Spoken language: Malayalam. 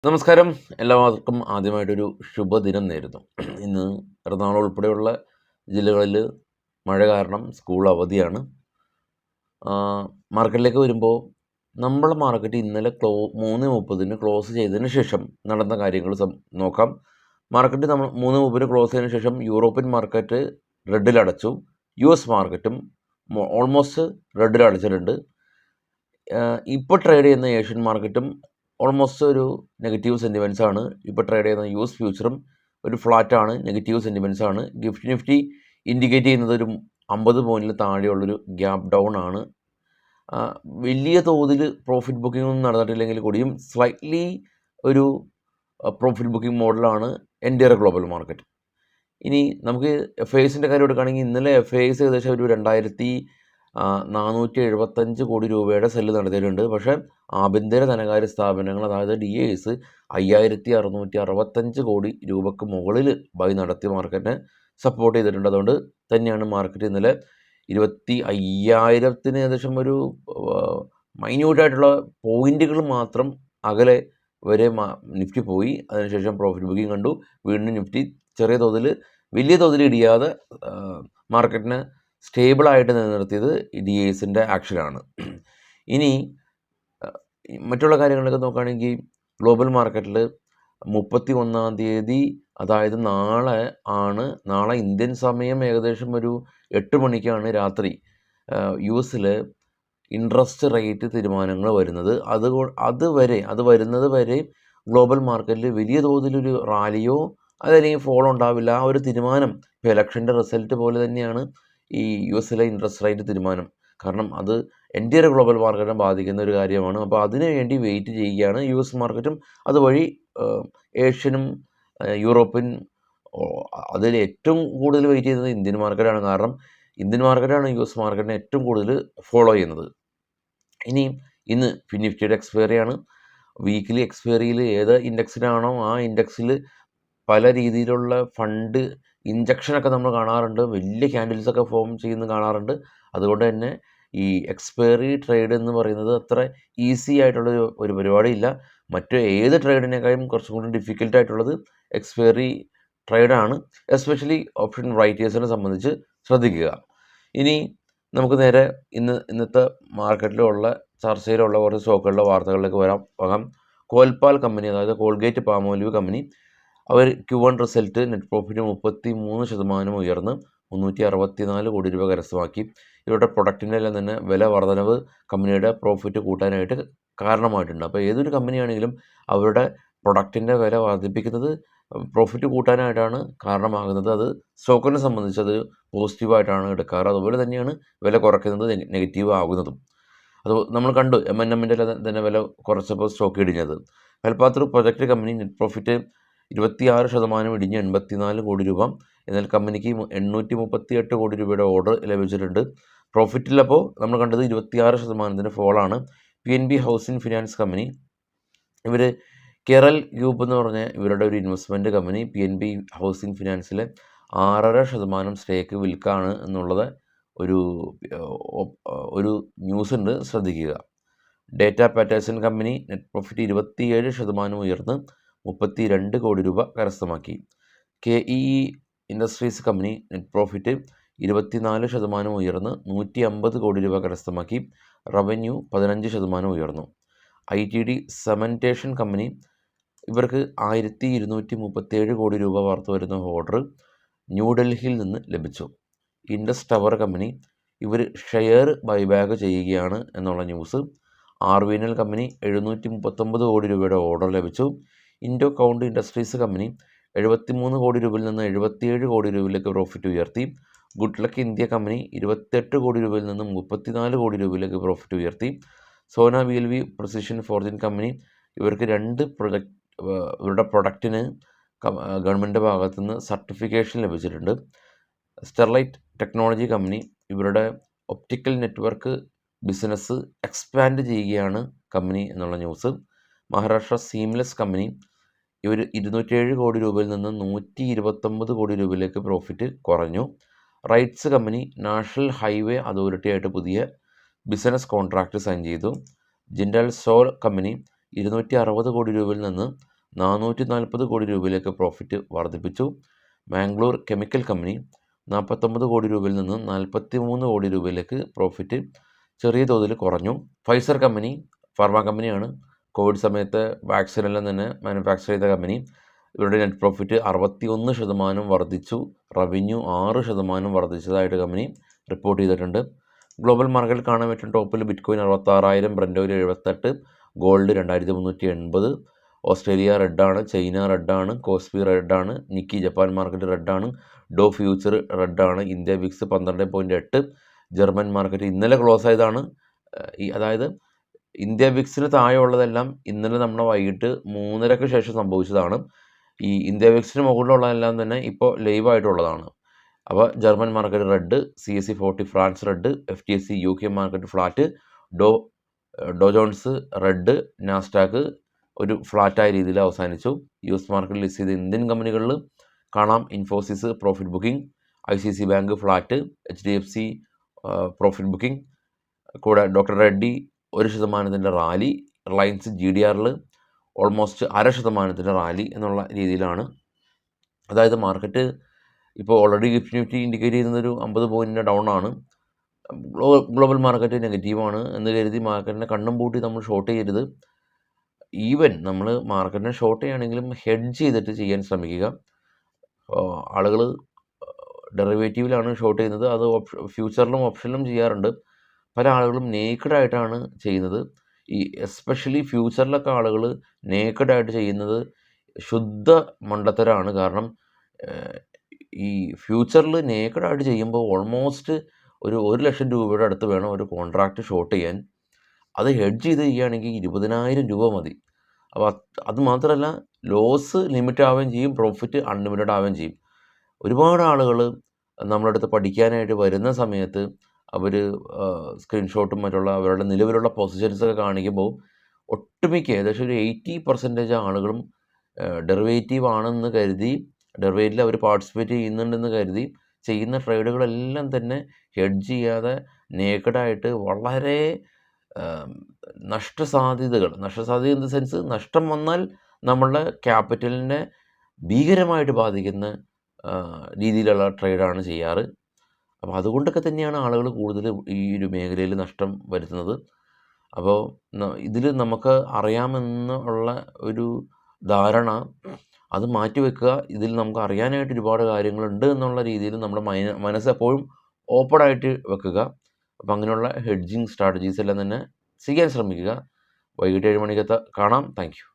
നമസ്കാരം. എല്ലാവർക്കും ആദ്യമായിട്ടൊരു ശുഭദിനം നേരുന്നു. ഇന്ന് എറണാകുളം ഉൾപ്പെടെയുള്ള ജില്ലകളിൽ മഴ കാരണം സ്കൂൾ അവധിയാണ്. മാർക്കറ്റിലേക്ക് വരുമ്പോൾ നമ്മുടെ മാർക്കറ്റ് ഇന്നലെ 3:30 ക്ലോസ് ചെയ്തതിന് ശേഷം നടന്ന കാര്യങ്ങൾ നോക്കാം. മാർക്കറ്റ് നമ്മൾ 3:30 ക്ലോസ് ചെയ്തതിന് ശേഷം യൂറോപ്യൻ മാർക്കറ്റ് റെഡിലടച്ചു. US മാർക്കറ്റും ഓൾമോസ്റ്റ് റെഡിലടച്ചിട്ടുണ്ട്. ഇപ്പോൾ ട്രേഡ് ചെയ്യുന്ന ഏഷ്യൻ മാർക്കറ്റും ഓൾമോസ്റ്റ് ഒരു നെഗറ്റീവ് സെൻറ്റിമെൻറ്റ്സ് ആണ്. ഇപ്പോൾ ട്രേഡ് ചെയ്യുന്ന US ഫ്യൂച്ചറും ഒരു ഫ്ലാറ്റാണ്, നെഗറ്റീവ് സെൻറ്റിമെൻറ്റ്സ് ആണ്. നിഫ്റ്റി ഇൻഡിക്കേറ്റ് ചെയ്യുന്നത് ഒരു 50 പോയിൻറ്റിൽ താഴെയുള്ളൊരു ഗ്യാപ്പ് ഡൗൺ ആണ്. വലിയ തോതിൽ പ്രോഫിറ്റ് ബുക്കിംഗ് ഒന്നും നടന്നിട്ടില്ലെങ്കിൽ കൂടിയും സ്ലൈറ്റ്ലി ഒരു പ്രോഫിറ്റ് ബുക്കിംഗ് മോഡലാണ് എൻറ്റയർ ഗ്ലോബൽ മാർക്കറ്റ്. ഇനി നമുക്ക് FISൻ്റെ കാര്യം എടുക്കുകയാണെങ്കിൽ ഇന്നലെ FIS ഏകദേശം ഒരു 2,475 കോടി രൂപയുടെ സെല്ല് നടത്തിയിട്ടുണ്ട്. പക്ഷേ ആഭ്യന്തര ധനകാര്യ സ്ഥാപനങ്ങൾ, അതായത് DIs 5,665 കോടി രൂപയ്ക്ക് മുകളിൽ ബൈ നടത്തി മാർക്കറ്റിനെ സപ്പോർട്ട് ചെയ്തിട്ടുണ്ട്. അതുകൊണ്ട് തന്നെയാണ് മാർക്കറ്റ് ഇന്നലെ 25,000 ഏകദേശം ഒരു മൈന്യൂട്ടായിട്ടുള്ള പോയിന്റുകൾ മാത്രം അകലെ വരെ നിഫ്റ്റി പോയി. അതിനുശേഷം പ്രോഫിറ്റ് ബുക്കിംഗ് കണ്ടു. വീണ്ടും നിഫ്റ്റി ചെറിയ തോതിൽ, വലിയ തോതിൽ ഇടിയാതെ മാർക്കറ്റിനെ സ്റ്റേബിളായിട്ട് നിലനിർത്തിയത് DIsൻ്റെ ആക്ഷനാണ്. ഇനി മറ്റുള്ള കാര്യങ്ങളൊക്കെ നോക്കുകയാണെങ്കിൽ ഗ്ലോബൽ മാർക്കറ്റിൽ 31-ാം തീയതി, അതായത് നാളെ ഇന്ത്യൻ സമയം ഏകദേശം ഒരു 8 മണിക്കാണ് രാത്രി US ഇൻട്രസ്റ്റ് റേറ്റ് തീരുമാനങ്ങൾ വരുന്നത്. അത് വരുന്നത് വരെ ഗ്ലോബൽ മാർക്കറ്റിൽ വലിയ തോതിലൊരു റാലിയോ അതല്ലെങ്കിൽ ഫോളോ ഉണ്ടാവില്ല. ആ ഒരു തീരുമാനം ഇപ്പോൾ ഇലക്ഷൻ്റെ റിസൾട്ട് പോലെ തന്നെയാണ് ഈ US ഇൻട്രസ്റ്റ് റേറ്റ് തീരുമാനം. കാരണം അത് എൻറ്റയർ ഗ്ലോബൽ മാർക്കറ്റിനെ ബാധിക്കുന്ന ഒരു കാര്യമാണ്. അപ്പോൾ അതിനു വേണ്ടി വെയിറ്റ് ചെയ്യുകയാണ് US മാർക്കറ്റും. അതുവഴി ഏഷ്യനും യൂറോപ്യൻ, അതിൽ ഏറ്റവും കൂടുതൽ വെയിറ്റ് ചെയ്യുന്നത് ഇന്ത്യൻ മാർക്കറ്റാണ്. കാരണം ഇന്ത്യൻ മാർക്കറ്റാണ് US മാർക്കറ്റിനെ ഏറ്റവും കൂടുതൽ ഫോളോ ചെയ്യുന്നത്. ഇനി ഇന്ന് നിഫ്റ്റിയുടെ എക്സ്പയറിയാണ്. വീക്കിലി എക്സ്പയറിയിൽ ഏത് ഇൻഡെക്സിലാണോ ആ ഇൻഡെക്സിൽ പല രീതിയിലുള്ള ഫണ്ട് ഇഞ്ചക്ഷനൊക്കെ നമ്മൾ കാണാറുണ്ട്. വലിയ ക്യാൻഡിൽസൊക്കെ ഫോം ചെയ്യുന്നത് കാണാറുണ്ട്. അതുകൊണ്ട് തന്നെ ഈ എക്സ്പയറി ട്രേഡ് എന്ന് പറയുന്നത് അത്ര ഈസി ആയിട്ടുള്ള ഒരു പരിപാടിയില്ല. മറ്റു ഏത് ട്രേഡിനേക്കാളും കുറച്ചും കൂടി ഡിഫിക്കൽട്ടായിട്ടുള്ളത് എക്സ്പയറി ട്രേഡാണ്. എസ്പെഷ്യലി ഓപ്ഷൻ റൈറ്റേഴ്സിനെ സംബന്ധിച്ച് ശ്രദ്ധിക്കുക. ഇനി നമുക്ക് നേരെ ഇന്നത്തെ മാർക്കറ്റിലുള്ള ചർച്ചയിലുള്ള കുറച്ച് സ്റ്റോക്കുകളുടെ വാർത്തകളിലേക്ക് പോകാം. കോൽപാൽ കമ്പനി, അതായത് കോൾഗേറ്റ് പാമോലിവ് കമ്പനി, അവർ Q1 റിസൾട്ട് നെറ്റ് പ്രോഫിറ്റ് 33% ഉയർന്ന് 364 കോടി രൂപ കരസ്ഥമാക്കി. ഇവരുടെ പ്രൊഡക്റ്റിൻ്റെ എല്ലാം തന്നെ വില വർധനവ് കമ്പനിയുടെ പ്രോഫിറ്റ് കൂട്ടാനായിട്ട് കാരണമായിട്ടുണ്ട്. അപ്പോൾ ഏതൊരു കമ്പനിയാണെങ്കിലും അവരുടെ പ്രൊഡക്റ്റിൻ്റെ വില വർദ്ധിപ്പിക്കുന്നത് പ്രോഫിറ്റ് കൂട്ടാനായിട്ടാണ് കാരണമാകുന്നത്. അത് സ്റ്റോക്കിനെ സംബന്ധിച്ച് അത് പോസിറ്റീവായിട്ടാണ് എടുക്കാറ്. അതുപോലെ തന്നെയാണ് വില കുറയ്ക്കുന്നത് നെഗറ്റീവ് ആകുന്നതും. അത് നമ്മൾ കണ്ടു. M&Mൻ്റെ തന്നെ വില കുറച്ചപ്പോൾ സ്റ്റോക്ക് ഇടിഞ്ഞത്. Kalpataru project company net profit 26% ഇടിഞ്ഞ് 84 കോടി രൂപ. എന്നാൽ കമ്പനിക്ക് 838 കോടി രൂപയുടെ ഓർഡർ ലഭിച്ചിട്ടുണ്ട്. പ്രോഫിറ്റിലപ്പോൾ നമ്മൾ കണ്ടത് 26% ഫോളാണ്. PNB ഹൗസിംഗ് ഫിനാൻസ് കമ്പനി, ഇവർ കേരൽ ഗ്രൂപ്പ് എന്ന് പറഞ്ഞ ഇവരുടെ ഒരു ഇൻവെസ്റ്റ്മെൻറ്റ് കമ്പനി PNB ഹൗസിംഗ് ഫിനാൻസിലെ 6.5% സ്റ്റേക്ക് വിൽക്കാണ് എന്നുള്ളത് ഒരു ന്യൂസ് ഉണ്ട്, ശ്രദ്ധിക്കുക. Data Patterson company net profit 27% ഉയർന്ന് 32 കോടി രൂപ കരസ്ഥമാക്കി. KEE industries company net profit 24% ഉയർന്ന് 150 കോടി രൂപ കരസ്ഥമാക്കി. റവന്യൂ 15% ഉയർന്നു. ITD സെമൻറ്റേഷൻ കമ്പനി, ഇവർക്ക് 1,237 കോടി രൂപ വർത്ത് വരുന്ന ഓർഡർ ന്യൂഡൽഹിയിൽ നിന്ന് ലഭിച്ചു. ഇൻഡസ് ടവർ കമ്പനി, ഇവർ ഷെയർ ബൈബാക്ക് ചെയ്യുകയാണ് എന്നുള്ള ന്യൂസ്. RVNL കമ്പനി 739 കോടി രൂപയുടെ ഓർഡർ ലഭിച്ചു. ഇൻഡോ കൗണ്ട് ഇൻഡസ്ട്രീസ് കമ്പനി 73 കോടി രൂപയിൽ നിന്ന് 77 കോടി രൂപയിലേക്ക് പ്രോഫിറ്റ് ഉയർത്തി. ഗുഡ് ലക്ക് ഇന്ത്യ കമ്പനി 28 കോടി രൂപയിൽ നിന്ന് 34 കോടി രൂപയിലേക്ക് പ്രോഫിറ്റ് ഉയർത്തി. സോന BLV പ്രിസിഷൻ ഫോർജിൻ കമ്പനി, ഇവർക്ക് ഇവരുടെ പ്രൊഡക്റ്റിന് ഗവൺമെൻറ് ഭാഗത്തു നിന്ന് സർട്ടിഫിക്കേഷൻ ലഭിച്ചിട്ടുണ്ട്. സ്റ്റെർലൈറ്റ് ടെക്നോളജി കമ്പനി, ഇവരുടെ ഒപ്റ്റിക്കൽ നെറ്റ്വർക്ക് ബിസിനസ് എക്സ്പാൻഡ് ചെയ്യുകയാണ് കമ്പനി എന്നുള്ള ന്യൂസ്. മഹാരാഷ്ട്ര സീംലെസ് കമ്പനി, ഇവർ 207 കോടി രൂപയിൽ നിന്ന് 129 കോടി രൂപയിലേക്ക് പ്രോഫിറ്റ് കുറഞ്ഞു. റൈറ്റ്സ് കമ്പനി നാഷണൽ ഹൈവേ അതോറിറ്റിയായിട്ട് പുതിയ ബിസിനസ് കോൺട്രാക്റ്റ് സൈൻ ചെയ്തു. ജിൻഡാൽ സോൾ കമ്പനി 260 കോടി രൂപയിൽ നിന്ന് 440 കോടി രൂപയിലേക്ക് പ്രോഫിറ്റ് വർദ്ധിപ്പിച്ചു. മാംഗ്ലൂർ കെമിക്കൽ കമ്പനി 49 കോടി രൂപയിൽ നിന്ന് 43 കോടി രൂപയിലേക്ക് പ്രോഫിറ്റ് ചെറിയ തോതിൽ കുറഞ്ഞു. ഫൈസർ കമ്പനി ഫാർമ കമ്പനിയാണ്. കോവിഡ് സമയത്ത് വാക്സിനെല്ലാം തന്നെ മാനുഫാക്ചർ ചെയ്ത കമ്പനി. ഇവരുടെ നെറ്റ് പ്രോഫിറ്റ് 61% വർദ്ധിച്ചു. റവന്യൂ 6% വർദ്ധിച്ചതായിട്ട് കമ്പനി റിപ്പോർട്ട് ചെയ്തിട്ടുണ്ട്. ഗ്ലോബൽ മാർക്കറ്റിൽ കാണാൻ പറ്റും ടോപ്പിൽ bitcoin 66,000, Brent oil 78, gold 2380, Australia റെഡാണ്, ചൈന റെഡാണ്, കോസ്പി റെഡാണ്, നിക്കി ജപ്പാൻ മാർക്കറ്റ് റെഡാണ്, ഡോ ഫ്യൂച്ചർ റെഡാണ്, ഇന്ത്യ വിക്സ് 12.8, ജർമ്മൻ മാർക്കറ്റ് ഇന്നലെ ക്ലോസ് ആയതാണ്. അതായത് ഇന്ത്യ വിക്സിന് താഴെയുള്ളതെല്ലാം ഇന്നലെ നമ്മുടെ വൈകിട്ട് 3:30 ശേഷം സംഭവിച്ചതാണ്. ഈ ഇന്ത്യ വിക്സിന് മുകളിലുള്ളതെല്ലാം തന്നെ ഇപ്പോൾ ലൈവായിട്ടുള്ളതാണ്. അപ്പോൾ German market red, CAC 40 France red, FTSE UK market flat, ഡോ ജോൺസ് റെഡ്, നാസ്ഡാക്ക് ഒരു ഫ്ലാറ്റായ രീതിയിൽ അവസാനിച്ചു. US മാർക്കറ്റിൽ ലിസ്റ്റ് ചെയ്ത ഇന്ത്യൻ കമ്പനികളിൽ കാണാം Infosys profit booking, ICICI bank flat, HDFC profit booking, കൂടെ ഡോക്ടർ റെഡ്ഡി 1% റാലി, റിലയൻസ് GDRൽ ഓൾമോസ്റ്റ് 0.5% റാലി എന്നുള്ള രീതിയിലാണ്. അതായത് മാർക്കറ്റ് ഇപ്പോൾ ഓൾറെഡി നിഫ്റ്റി ഇൻഡിക്കേറ്റ് ചെയ്യുന്നതൊരു 50 പോയിൻറ്റിൻ്റെ ഡൗൺ ആണ്. ഗ്ലോബൽ മാർക്കറ്റ് നെഗറ്റീവാണ് എന്ന് കരുതി മാർക്കറ്റിനെ കണ്ണും പൂട്ടി നമ്മൾ ഷോർട്ട് ചെയ്യരുത്. ഈവൻ നമ്മൾ മാർക്കറ്റിനെ ഷോർട്ട് ചെയ്യുകയാണെങ്കിലും ഹെഡ്ജ് ചെയ്തിട്ട് ചെയ്യാൻ ശ്രമിക്കുക. ആളുകൾ ഡെറിവേറ്റീവിലാണ് ഷോർട്ട് ചെയ്യുന്നത്, അത് ഫ്യൂച്ചറിലും ഓപ്ഷനിലും ചെയ്യാറുണ്ട്. പല ആളുകളും നേക്കഡായിട്ടാണ് ചെയ്യുന്നത്. ഈ എസ്പെഷ്യലി ഫ്യൂച്ചറിലൊക്കെ ആളുകൾ നേക്കഡായിട്ട് ചെയ്യുന്നത് ശുദ്ധ മണ്ടത്തരമാണ്. കാരണം ഈ ഫ്യൂച്ചറിൽ നേക്കഡായിട്ട് ചെയ്യുമ്പോൾ ഓൾമോസ്റ്റ് ഒരു 1,00,000 രൂപയുടെ അടുത്ത് വേണം ഒരു കോൺട്രാക്റ്റ് ഷോർട്ട് ചെയ്യാൻ. അത് ഹെഡ്ജ് ചെയ്ത് ചെയ്യുകയാണെങ്കിൽ 20,000 രൂപ മതി. അപ്പോൾ അത് മാത്രമല്ല ലോസ് ലിമിറ്റ് ആവുകയും ചെയ്യും, പ്രോഫിറ്റ് അൺലിമിറ്റഡ് ആവുകയും ചെയ്യും. ഒരുപാട് ആളുകൾ നമ്മുടെ അടുത്ത് പഠിക്കാനായിട്ട് വരുന്ന സമയത്ത് അവർ സ്ക്രീൻഷോട്ടും മറ്റുള്ള അവരുടെ നിലവിലുള്ള പൊസിഷൻസൊക്കെ കാണിക്കുമ്പോൾ ഒട്ടുമിക്ക ഏകദേശം ഒരു 80% ആളുകളും ഡെറിവേറ്റീവ് ആണെന്ന് കരുതി, ഡെറിവേറ്റീവിൽ അവർ പാർട്ടിസിപ്പേറ്റ് ചെയ്യുന്നുണ്ടെന്ന് കരുതി ചെയ്യുന്ന ട്രേഡുകളെല്ലാം തന്നെ ഹെഡ്ജ് ചെയ്യാതെ നേക്കഡായിട്ട് വളരെ നഷ്ടസാധ്യത ഇൻ ദ സെൻസ് നഷ്ടം വന്നാൽ നമ്മളുടെ ക്യാപിറ്റലിനെ ഭീകരമായിട്ട് ബാധിക്കുന്ന രീതിയിലുള്ള ട്രേഡാണ് ചെയ്യാറ്. അപ്പോൾ അതുകൊണ്ടൊക്കെ തന്നെയാണ് ആളുകൾ കൂടുതൽ ഈ ഒരു മേഖലയിൽ നഷ്ടം വരുത്തുന്നത്. അപ്പോൾ ഇതിൽ നമുക്ക് അറിയാമെന്നുള്ള ഒരു ധാരണ അത് മാറ്റിവെക്കുക. ഇതിൽ നമുക്ക് അറിയാനായിട്ട് ഒരുപാട് കാര്യങ്ങളുണ്ട് എന്നുള്ള രീതിയിൽ നമ്മുടെ മനസ്സെപ്പോഴും ഓപ്പണായിട്ട് വെക്കുക. അപ്പോൾ അങ്ങനെയുള്ള ഹെഡ്ജിങ് സ്ട്രാറ്റജീസ് എല്ലാം തന്നെ ചെയ്യാൻ ശ്രമിക്കുക. വൈകിട്ട് 7 മണിക്കത്തെ കാണാം. Thank you.